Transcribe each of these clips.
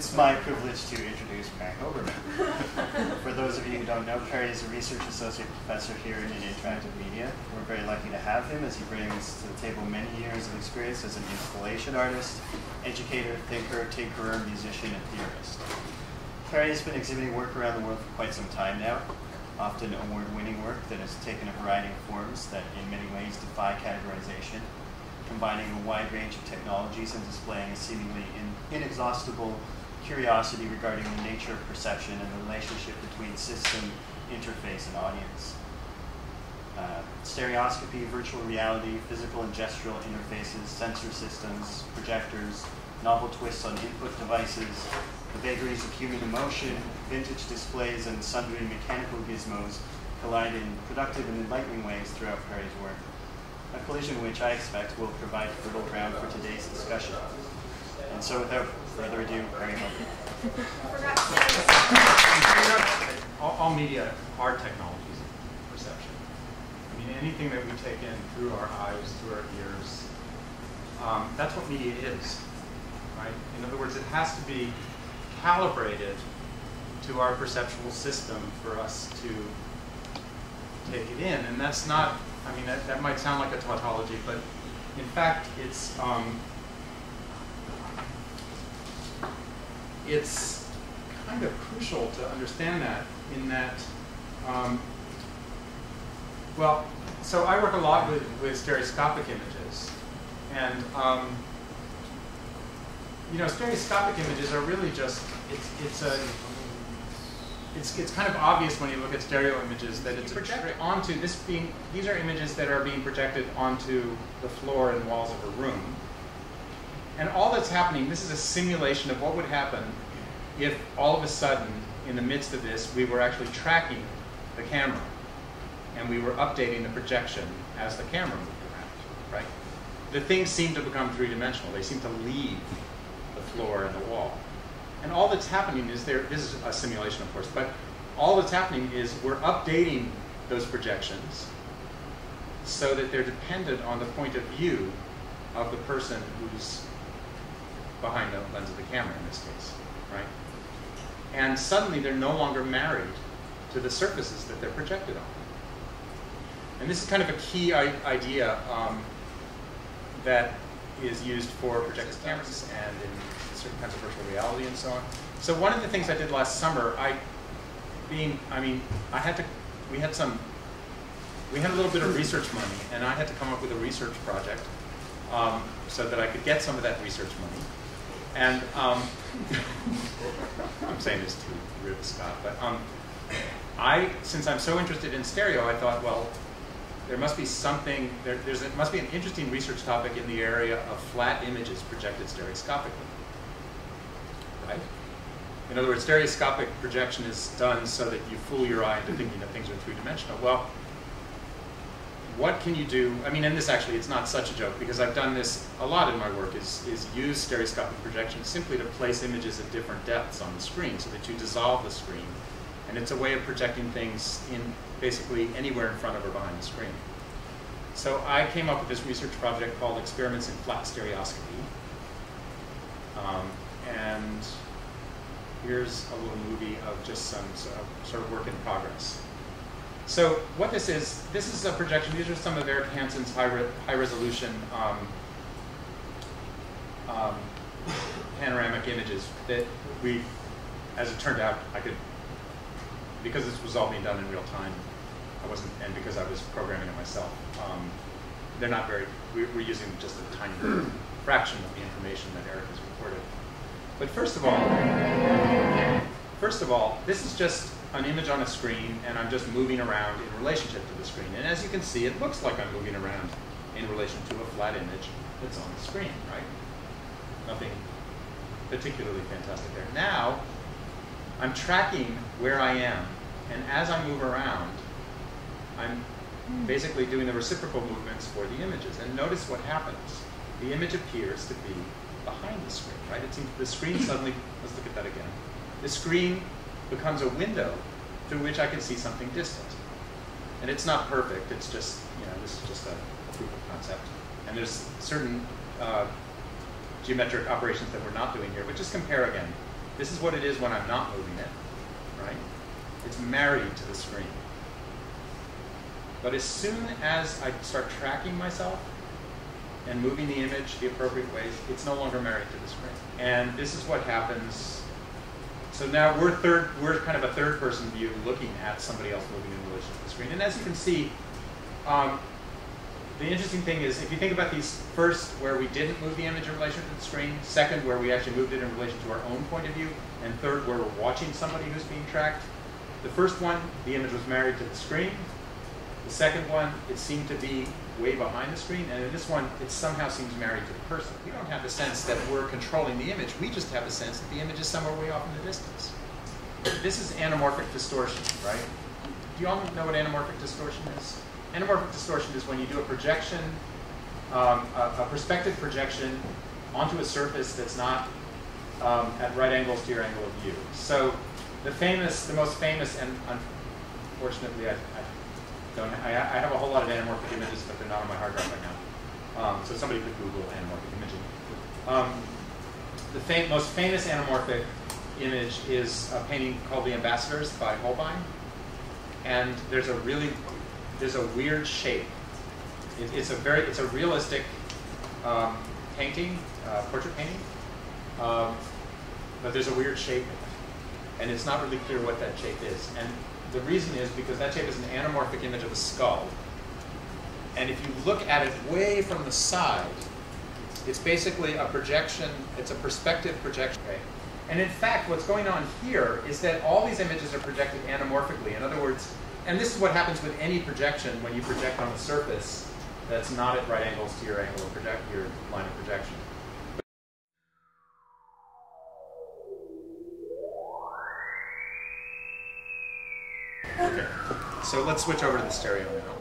It's my privilege to introduce Perry Hoberman. For those of you who don't know, Perry is a research associate professor here in interactive media. We're very lucky to have him as he brings to the table many years of experience as an installation artist, educator, thinker, tinkerer, musician, and theorist. Perry has been exhibiting work around the world for quite some time now, often award-winning work that has taken a variety of forms that in many ways defy categorization, combining a wide range of technologies and displaying a seemingly inexhaustible curiosity regarding the nature of perception and the relationship between system, interface, and audience. Stereoscopy, virtual reality, physical and gestural interfaces, sensor systems, projectors, novel twists on input devices, the vagaries of human emotion, vintage displays, and sundry mechanical gizmos collide in productive and enlightening ways throughout Perry's work. A collision which I expect will provide fertile ground for today's discussion. And so without further ado, Perry Hoberman. All media are technologies of perception. I mean, anything that we take in through our eyes, through our ears, that's what media is, right? In other words, it has to be calibrated to our perceptual system for us to take it in. And that's not, I mean, that might sound like a tautology, but in fact, it's kind of crucial to understand that in that, well, so I work a lot with stereoscopic images, and you know, stereoscopic images are really just, it's kind of obvious when you look at stereo images that it's projected onto these are images that are being projected onto the floor and walls of a room. And all that's happening, this is a simulation of what would happen if all of a sudden, in the midst of this, we were actually tracking the camera and we were updating the projection as the camera moved around, right? The things seem to become three-dimensional. They seem to leave the floor and the wall. And all that's happening is this is a simulation, of course, but all that's happening is we're updating those projections so that they're dependent on the point of view of the person who's behind the lens of the camera in this case, right? And suddenly they're no longer married to the surfaces that they're projected on. And this is kind of a key idea that is used for projected cameras and in certain kinds of virtual reality and so on. So one of the things I did last summer, we had a little bit of research money, and I had to come up with a research project so that I could get some of that research money. And I'm saying this to Rick Scott, but since I'm so interested in stereo, I thought, well, there must be something, there must be an interesting research topic in the area of flat images projected stereoscopically, right? In other words, stereoscopic projection is done so that you fool your eye into thinking that things are three-dimensional. Well, what can you do? I mean, and this actually, it's not such a joke, because I've done this a lot in my work, is use stereoscopic projection simply to place images at different depths on the screen so that you dissolve the screen. And it's a way of projecting things in basically anywhere in front of or behind the screen. So I came up with this research project called Experiments in Flat Stereoscopy. And here's a little movie of just some sort of work in progress. So what this is a projection. These are some of Eric Hansen's high-resolution panoramic images that we, as it turned out, because this was all being done in real time, and because I was programming it myself, they're not very, we're using just a tiny fraction of the information that Eric has recorded. But first of all, this is just an image on a screen, and I'm just moving around in relationship to the screen. And as you can see, it looks like I'm moving around in relation to a flat image that's on the screen, right? Nothing particularly fantastic there. Now, I'm tracking where I am, and as I move around, I'm basically doing the reciprocal movements for the images. And notice what happens. The image appears to be behind the screen, right? It seems the screen suddenly, let's look at that again. The screen becomes a window through which I can see something distant. And it's not perfect, it's just, this is just a proof of concept. And there's certain geometric operations that we're not doing here, but just compare again. This is what it is when I'm not moving it, right? It's married to the screen. But as soon as I start tracking myself and moving the image the appropriate ways, it's no longer married to the screen. And this is what happens. So now we're kind of a third-person view looking at somebody else moving in relation to the screen. And as you can see, the interesting thing is, if you think about these, first, where we didn't move the image in relation to the screen, second, where we actually moved it in relation to our own point of view, and third, where we're watching somebody who's being tracked. The first one, the image was married to the screen. The second one, it seemed to be way behind the screen. And in this one, it somehow seems married to the person. We don't have the sense that we're controlling the image. We just have the sense that the image is somewhere way off in the distance. This is anamorphic distortion, right? Do you all know what anamorphic distortion is? Anamorphic distortion is when you do a projection, a perspective projection onto a surface that's not at right angles to your angle of view. So the most famous, and unfortunately I have a whole lot of anamorphic images, but they're not on my hard drive right now. So somebody could Google anamorphic imaging. The most famous anamorphic image is a painting called The Ambassadors by Hoberman. And there's a weird shape. It's a realistic painting, portrait painting, but there's a weird shape in it. And it's not really clear what that shape is. And the reason is because that shape is an anamorphic image of a skull. And if you look at it way from the side, it's basically a projection, it's a perspective projection. Okay? And in fact, what's going on here is that all these images are projected anamorphically. In other words, and this is what happens with any projection when you project on a surface that's not at right angles to your angle of your line of projection. Okay, so let's switch over to the stereo now.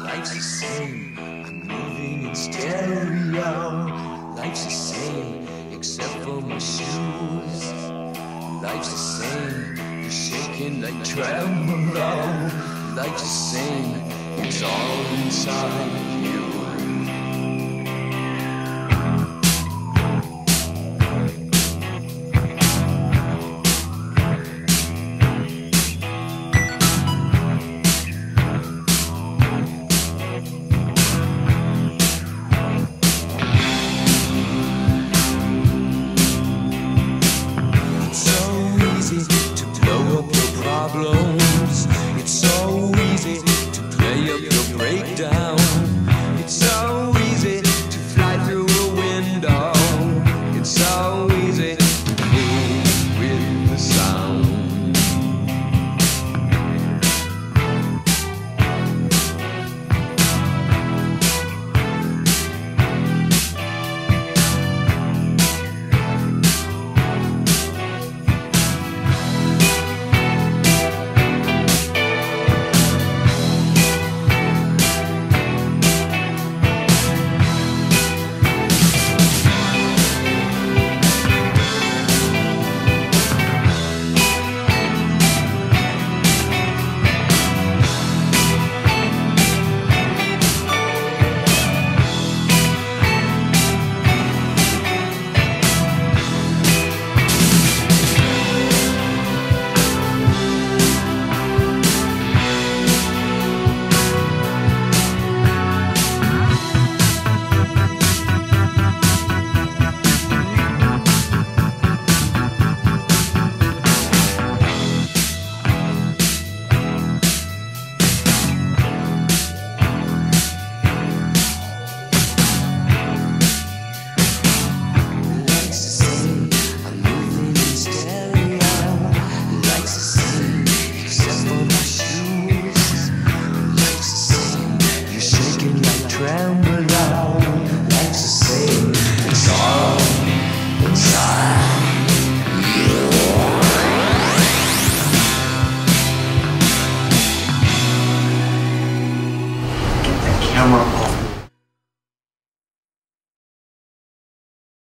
Life's the same, I'm moving in stereo. Life's the same, except for my shoes. Life's the same, you're shaking like tremolo. Life's the same, it's all inside you. It's so easy to blow up your problems. It's so easy